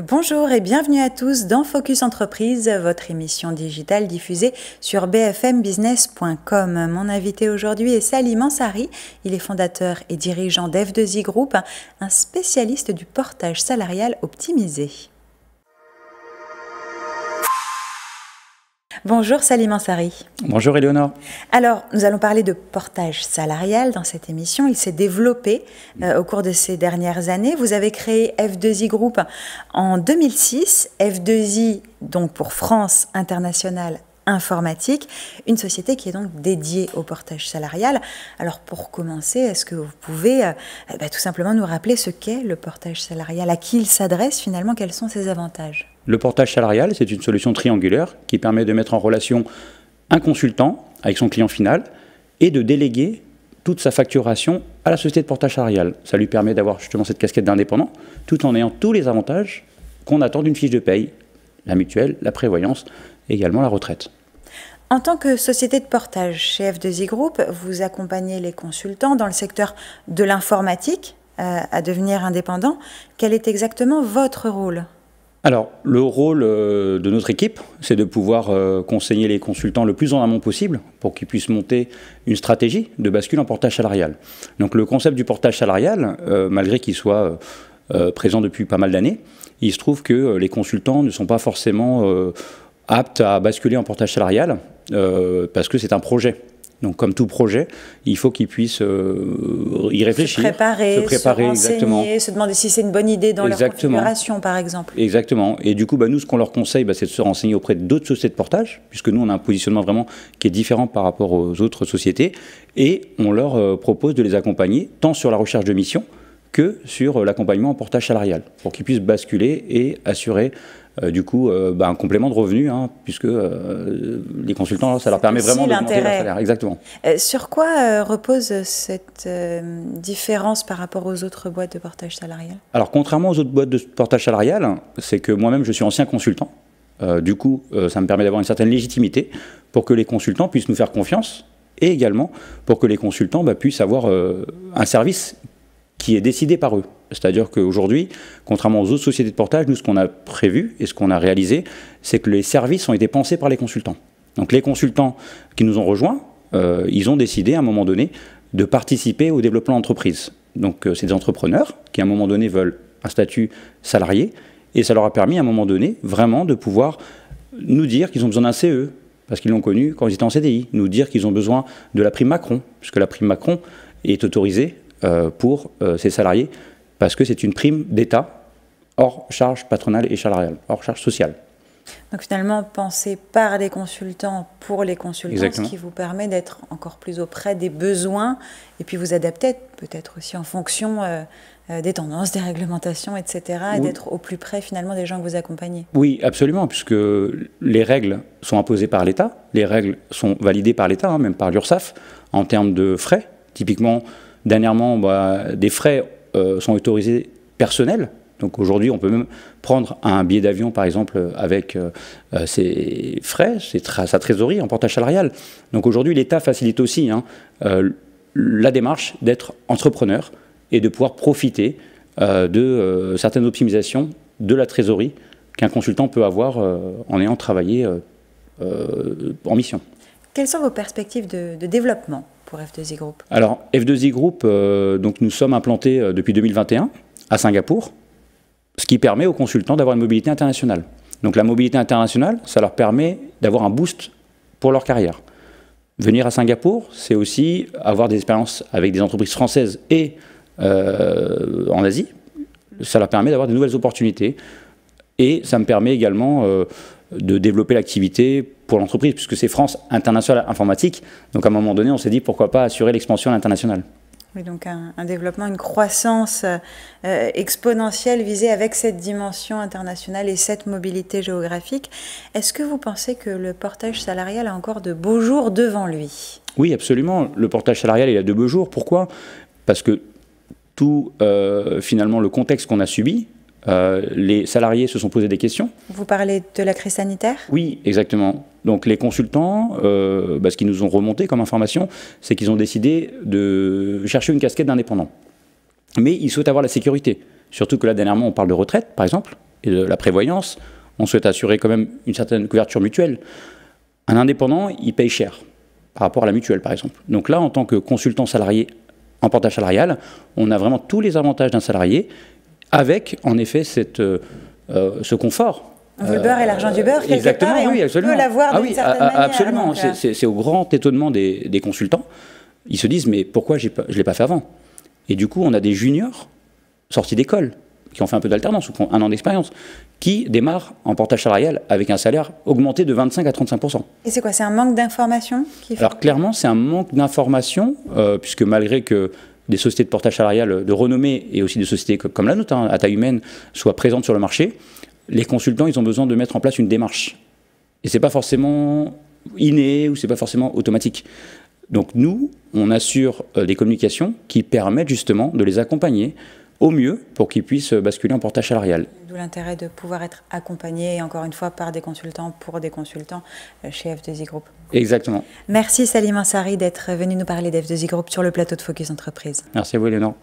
Bonjour et bienvenue à tous dans Focus Entreprise, votre émission digitale diffusée sur bfmbusiness.com. Mon invité aujourd'hui est Salim Ansari. Il est fondateur et dirigeant d'F2I Group, un spécialiste du portage salarial optimisé. Bonjour Salim Ansari. Bonjour Éléonore. Alors, nous allons parler de portage salarial dans cette émission. Il s'est développé au cours de ces dernières années. Vous avez créé F2I Group en 2006. F2I, donc pour France Internationale Informatique, une société qui est donc dédiée au portage salarial. Alors, pour commencer, est-ce que vous pouvez tout simplement nous rappeler ce qu'est le portage salarial? À qui il s'adresse finalement? Quels sont ses avantages? Le portage salarial, c'est une solution triangulaire qui permet de mettre en relation un consultant avec son client final et de déléguer toute sa facturation à la société de portage salarial. Ça lui permet d'avoir justement cette casquette d'indépendant tout en ayant tous les avantages qu'on attend d'une fiche de paye, la mutuelle, la prévoyance et également la retraite. En tant que société de portage chez F2I Group, vous accompagnez les consultants dans le secteur de l'informatique à devenir indépendants. Quel est exactement votre rôle ? Alors, le rôle de notre équipe, c'est de pouvoir conseiller les consultants le plus en amont possible pour qu'ils puissent monter une stratégie de bascule en portage salarial. Donc, le concept du portage salarial, malgré qu'il soit présent depuis pas mal d'années, il se trouve que les consultants ne sont pas forcément aptes à basculer en portage salarial parce que c'est un projet. Donc, comme tout projet, il faut qu'ils puissent y réfléchir, se préparer, se renseigner, exactement. Se demander si c'est une bonne idée dans leur configuration, par exemple. Exactement. Et du coup, nous, ce qu'on leur conseille, c'est de se renseigner auprès d'autres sociétés de portage, puisque nous, on a un positionnement vraiment qui est différent par rapport aux autres sociétés, et on leur propose de les accompagner tant sur la recherche de mission que sur l'accompagnement en portage salarial, pour qu'ils puissent basculer et assurer un complément de revenus, puisque les consultants, ça leur permet vraiment d'augmenter leur salaire. Exactement. Sur quoi repose cette différence par rapport aux autres boîtes de portage salarial? Alors, contrairement aux autres boîtes de portage salarial, c'est que moi-même, je suis ancien consultant. Ça me permet d'avoir une certaine légitimité pour que les consultants puissent nous faire confiance et également pour que les consultants puissent avoir un service qui est décidé par eux. C'est-à-dire qu'aujourd'hui, contrairement aux autres sociétés de portage, nous, ce qu'on a prévu et ce qu'on a réalisé, c'est que les services ont été pensés par les consultants. Donc les consultants qui nous ont rejoints, ils ont décidé à un moment donné de participer au développement d'entreprise. Donc c'est des entrepreneurs qui à un moment donné veulent un statut salarié et ça leur a permis à un moment donné vraiment de pouvoir nous dire qu'ils ont besoin d'un CE parce qu'ils l'ont connu quand ils étaient en CDI, nous dire qu'ils ont besoin de la prime Macron, puisque la prime Macron est autorisée pour ces salariés parce que c'est une prime d'État hors charge patronale et salariale, hors charge sociale. Donc finalement, pensé par les consultants pour les consultants, Exactement. Ce qui vous permet d'être encore plus auprès des besoins et puis vous adapter peut-être aussi en fonction des tendances, des réglementations, etc. et d'être au plus près finalement des gens que vous accompagnez. Oui, absolument, puisque les règles sont imposées par l'État, les règles sont validées par l'État, même par l'URSSAF, en termes de frais. Typiquement, dernièrement, des frais sont autorisés personnels. Donc aujourd'hui, on peut même prendre un billet d'avion, par exemple, avec ses frais, sa trésorerie en portage salarial. Donc aujourd'hui, l'État facilite aussi la démarche d'être entrepreneur et de pouvoir profiter de certaines optimisations de la trésorerie qu'un consultant peut avoir en ayant travaillé en mission. Quelles sont vos perspectives de développement pour F2I Group? Alors, F2I Group, nous sommes implantés depuis 2021 à Singapour, ce qui permet aux consultants d'avoir une mobilité internationale. Donc la mobilité internationale, ça leur permet d'avoir un boost pour leur carrière. Venir à Singapour, c'est aussi avoir des expériences avec des entreprises françaises et en Asie. Ça leur permet d'avoir de nouvelles opportunités. Et ça me permet également de développer l'activité pour l'entreprise, puisque c'est France Internationale Informatique. Donc à un moment donné, on s'est dit pourquoi pas assurer l'expansion à l'international. Oui, donc un développement, une croissance exponentielle visée avec cette dimension internationale et cette mobilité géographique. Est-ce que vous pensez que le portage salarial a encore de beaux jours devant lui? Oui, absolument. Le portage salarial, il a de beaux jours. Pourquoi? Parce que tout, finalement, le contexte qu'on a subi, les salariés se sont posé des questions. Vous parlez de la crise sanitaire? Oui, exactement. Donc les consultants, ce qu'ils nous ont remonté comme information, c'est qu'ils ont décidé de chercher une casquette d'indépendant. Mais ils souhaitent avoir la sécurité. Surtout que là, dernièrement, on parle de retraite, par exemple. et de la prévoyance, on souhaite assurer quand même une certaine couverture mutuelle. Un indépendant, il paye cher par rapport à la mutuelle, par exemple. Donc là, en tant que consultant salarié en portage salarial, on a vraiment tous les avantages d'un salarié, avec, en effet, ce confort. On veut le beurre et l'argent du beurre, quelque exactement, part, et oui, on absolument. peut l'avoir d'une certaine manière. Absolument, c'est au grand étonnement des consultants. Ils se disent, mais pourquoi je ne l'ai pas fait avant? Et du coup, on a des juniors sortis d'école, qui ont fait un peu d'alternance, ou qui ont 1 an d'expérience, qui démarrent en portage salarial avec un salaire augmenté de 25 à 35%. Et c'est quoi? C'est un manque d'information qui fait... Alors clairement, c'est un manque d'information, puisque malgré que des sociétés de portage salarial de renommée, et aussi des sociétés comme la nôtre, à taille humaine, soient présentes sur le marché, les consultants, ils ont besoin de mettre en place une démarche. Et ce n'est pas forcément inné, ou ce n'est pas forcément automatique. Donc nous, on assure des communications qui permettent justement de les accompagner au mieux pour qu'ils puissent basculer en portage salarial. D'où l'intérêt de pouvoir être accompagné, encore une fois, par des consultants, pour des consultants chez F2I Group. Exactement. Merci Salim Ansari d'être venu nous parler d'F2I Group sur le plateau de Focus Entreprise. Merci à vous, Éléonore.